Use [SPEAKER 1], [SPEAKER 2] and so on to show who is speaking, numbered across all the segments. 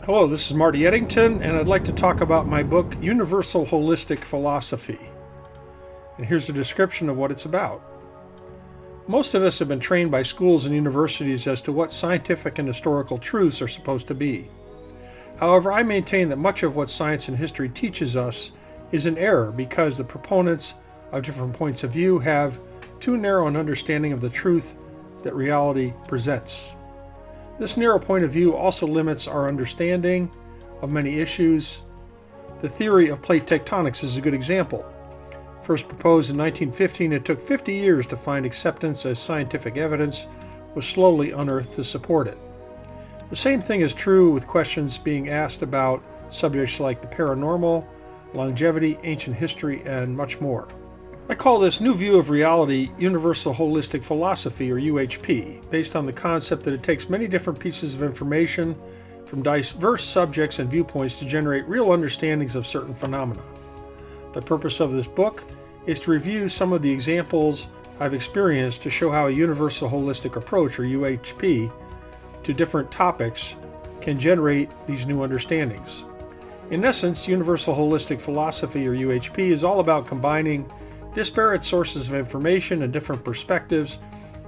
[SPEAKER 1] Hello, this is Marty Eddington, and I'd like to talk about my book, Universal Holistic Philosophy. And here's a description of what it's about. Most of us have been trained by schools and universities as to what scientific and historical truths are supposed to be. However, I maintain that much of what science and history teaches us is an error because the proponents of different points of view have too narrow an understanding of the truth that reality presents. This narrow point of view also limits our understanding of many issues. The theory of plate tectonics is a good example. First proposed in 1915, it took 50 years to find acceptance as scientific evidence was slowly unearthed to support it. The same thing is true with questions being asked about subjects like the paranormal, longevity, ancient history, and much more. I call this new view of reality Universal Holistic Philosophy, or UHP, based on the concept that it takes many different pieces of information from diverse subjects and viewpoints to generate real understandings of certain phenomena. The purpose of this book is to review some of the examples I've experienced to show how a universal holistic approach, or UHP, to different topics can generate these new understandings. In essence, Universal Holistic Philosophy, or UHP, is all about combining disparate sources of information and different perspectives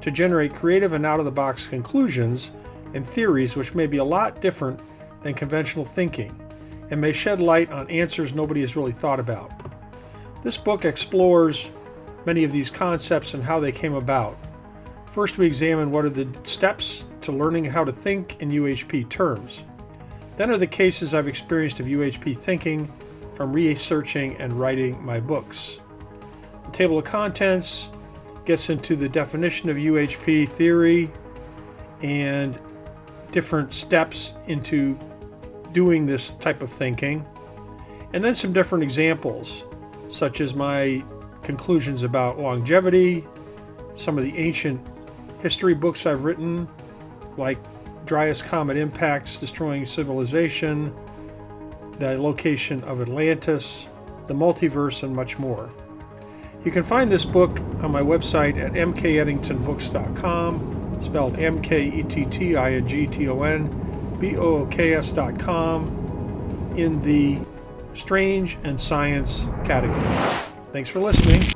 [SPEAKER 1] to generate creative and out-of-the-box conclusions and theories which may be a lot different than conventional thinking and may shed light on answers nobody has really thought about. This book explores many of these concepts and how they came about. First, we examine what are the steps to learning how to think in UHP terms. Then are the cases I've experienced of UHP thinking from researching and writing my books. The table of contents gets into the definition of UHP theory and different steps into doing this type of thinking, and then some different examples, such as my conclusions about longevity, some of the ancient history books I've written, like Dryas Comet Impacts Destroying Civilization, the location of Atlantis, the multiverse, and much more. You can find this book on my website at Mkettingtonbooks.com, spelled Mkettingtonbooks.com, in the Strange and Science category. Thanks for listening.